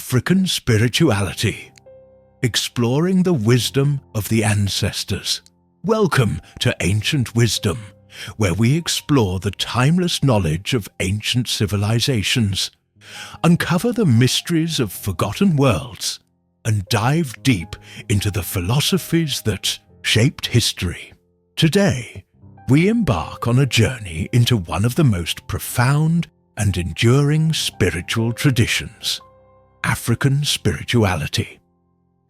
African spirituality, exploring the wisdom of the ancestors. Welcome to Ancient Wisdom, where we explore the timeless knowledge of ancient civilizations, uncover the mysteries of forgotten worlds, and dive deep into the philosophies that shaped history. Today, we embark on a journey into one of the most profound and enduring spiritual traditions, African spirituality.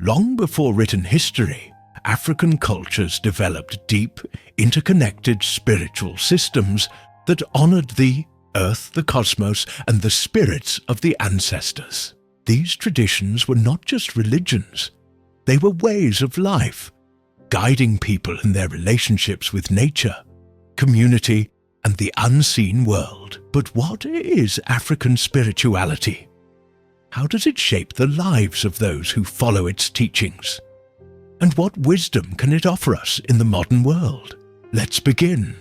Long before written history, African cultures developed deep, interconnected spiritual systems that honored the earth, the cosmos, and the spirits of the ancestors. These traditions were not just religions, they were ways of life, guiding people in their relationships with nature, community, and the unseen world. But what is African spirituality? How does it shape the lives of those who follow its teachings? And what wisdom can it offer us in the modern world? Let's begin.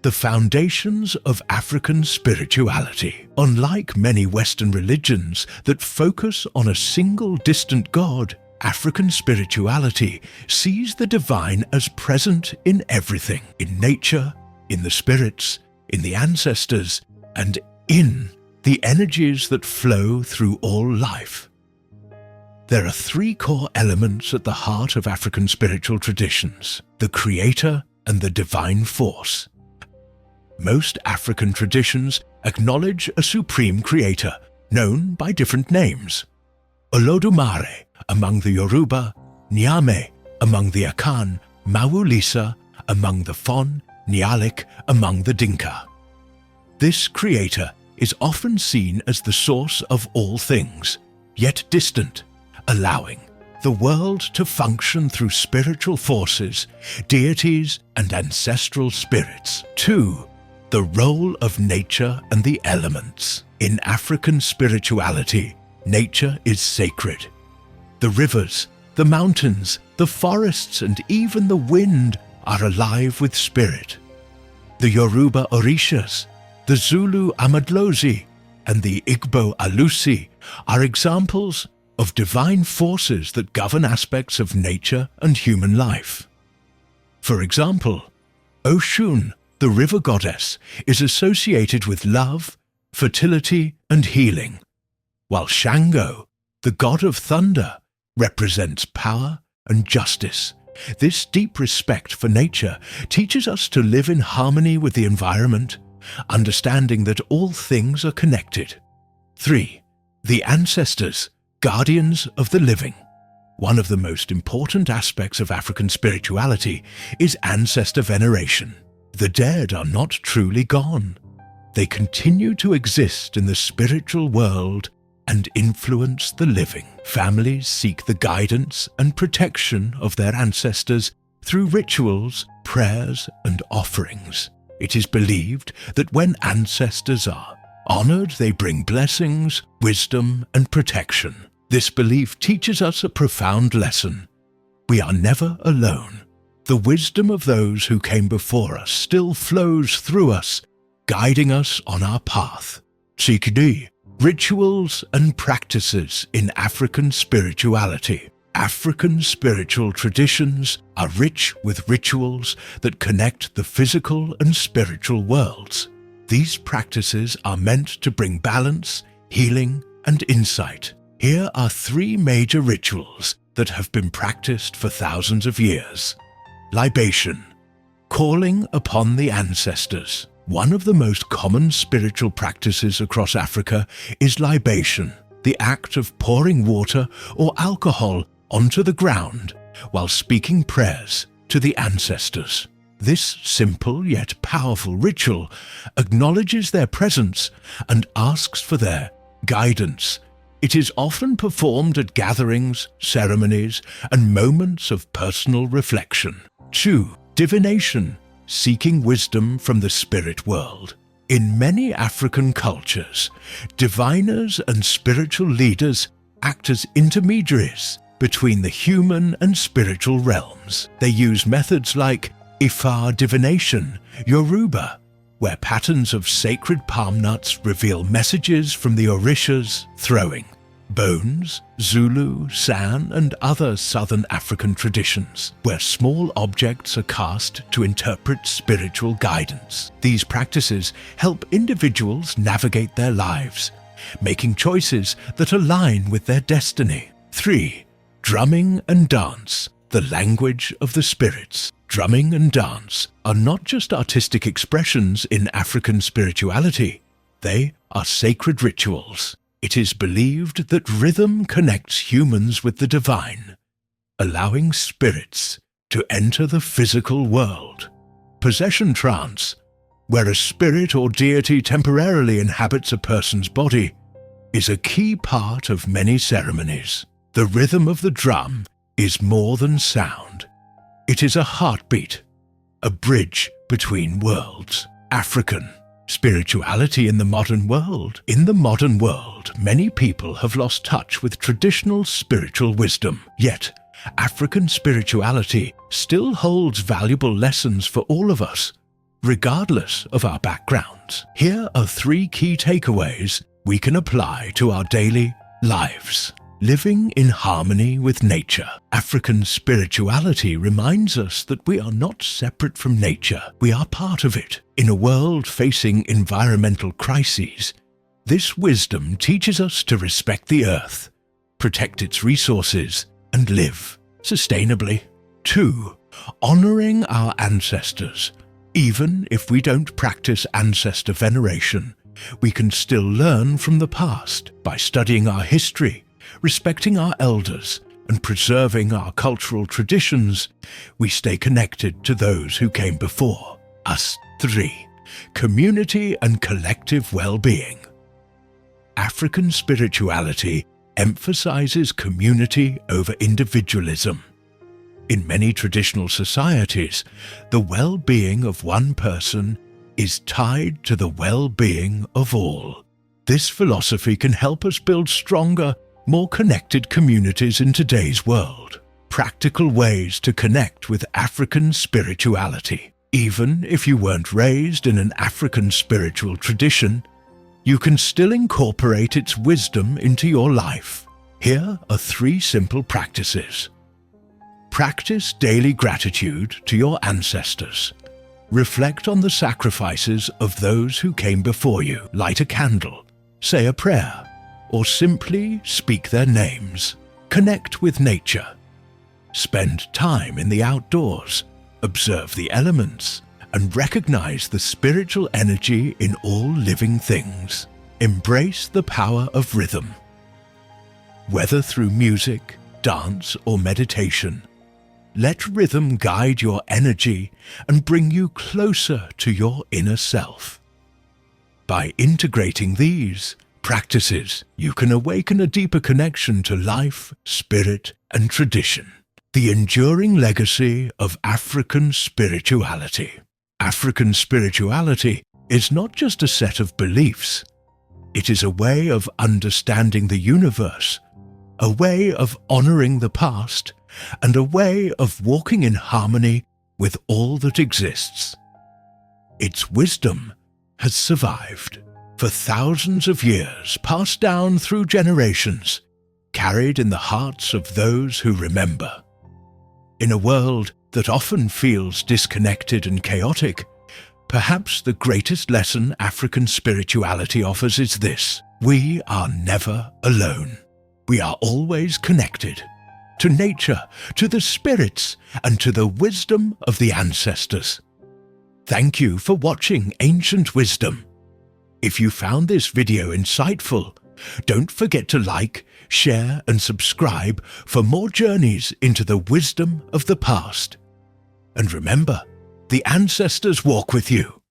The foundations of African spirituality. Unlike many Western religions that focus on a single distant god, African spirituality sees the divine as present in everything, in nature, in the spirits, in the ancestors, and in the energies that flow through all life. There are three core elements at the heart of African spiritual traditions: the creator and the divine force. Most African traditions acknowledge a supreme creator, known by different names. Olodumare among the Yoruba, Nyame among the Akan, Mawulisa among the Fon, Nyalik among the Dinka. This creator is often seen as the source of all things, yet distant, allowing the world to function through spiritual forces, deities, and ancestral spirits. 2. The role of nature and the elements. In African spirituality, nature is sacred. The rivers, the mountains, the forests, and even the wind are alive with spirit. The Yoruba Orishas, the Zulu Amadlozi, and the Igbo Alusi are examples of divine forces that govern aspects of nature and human life. For example, Oshun, the river goddess, is associated with love, fertility, and healing, while Shango, the god of thunder, represents power and justice. This deep respect for nature teaches us to live in harmony with the environment, understanding that all things are connected. 3. The ancestors, guardians of the living. One of the most important aspects of African spirituality is ancestor veneration. The dead are not truly gone. They continue to exist in the spiritual world and influence the living. Families seek the guidance and protection of their ancestors through rituals, prayers, and offerings. It is believed that when ancestors are honored, they bring blessings, wisdom, and protection. This belief teaches us a profound lesson. We are never alone. The wisdom of those who came before us still flows through us, guiding us on our path. Tsikidi. Rituals and practices in African spirituality. African spiritual traditions are rich with rituals that connect the physical and spiritual worlds. These practices are meant to bring balance, healing, and insight. Here are three major rituals that have been practiced for thousands of years. Libation, calling upon the ancestors. One of the most common spiritual practices across Africa is libation, the act of pouring water or alcohol onto the ground while speaking prayers to the ancestors. This simple yet powerful ritual acknowledges their presence and asks for their guidance. It is often performed at gatherings, ceremonies, and moments of personal reflection. 2. Divination, seeking wisdom from the spirit world. In many African cultures, diviners and spiritual leaders act as intermediaries between the human and spiritual realms. They use methods like Ifa divination, Yoruba, where patterns of sacred palm nuts reveal messages from the Orishas, throwing Bones, Zulu, San, and other southern African traditions, where small objects are cast to interpret spiritual guidance. These practices help individuals navigate their lives, making choices that align with their destiny. 3. Drumming and dance, the language of the spirits. Drumming and dance are not just artistic expressions in African spirituality, they are sacred rituals. It is believed that rhythm connects humans with the divine, allowing spirits to enter the physical world. Possession trance, where a spirit or deity temporarily inhabits a person's body, is a key part of many ceremonies. The rhythm of the drum is more than sound. It is a heartbeat, a bridge between worlds. African spirituality in the modern world. In the modern world, many people have lost touch with traditional spiritual wisdom. Yet, African spirituality still holds valuable lessons for all of us, regardless of our backgrounds. Here are 3 key takeaways we can apply to our daily lives. Living in harmony with nature. African spirituality reminds us that we are not separate from nature. We are part of it. In a world facing environmental crises, this wisdom teaches us to respect the earth, protect its resources, and live sustainably. 2. Honoring our ancestors. Even if we don't practice ancestor veneration, we can still learn from the past by studying our history, respecting our elders, and preserving our cultural traditions. We stay connected to those who came before us. 3. Community and collective well-being. African spirituality emphasizes community over individualism. In many traditional societies, the well-being of one person is tied to the well-being of all. This philosophy can help us build stronger, more connected communities in today's world. Practical ways to connect with African spirituality. Even if you weren't raised in an African spiritual tradition, you can still incorporate its wisdom into your life. Here are 3 simple practices. Practice daily gratitude to your ancestors. Reflect on the sacrifices of those who came before you. Light a candle, say a prayer, or simply speak their names. Connect with nature. Spend time in the outdoors, observe the elements, and recognize the spiritual energy in all living things. Embrace the power of rhythm. Whether through music, dance, or meditation, let rhythm guide your energy and bring you closer to your inner self. By integrating these practices, you can awaken a deeper connection to life, spirit, and tradition. The enduring legacy of African spirituality. African spirituality is not just a set of beliefs. It is a way of understanding the universe, a way of honoring the past, and a way of walking in harmony with all that exists. Its wisdom has survived for thousands of years, passed down through generations, carried in the hearts of those who remember. In a world that often feels disconnected and chaotic, perhaps the greatest lesson African spirituality offers is this: we are never alone. We are always connected to nature, to the spirits, and to the wisdom of the ancestors. Thank you for watching Ancient Wisdom. If you found this video insightful, don't forget to like, share, and subscribe for more journeys into the wisdom of the past. And remember, the ancestors walk with you.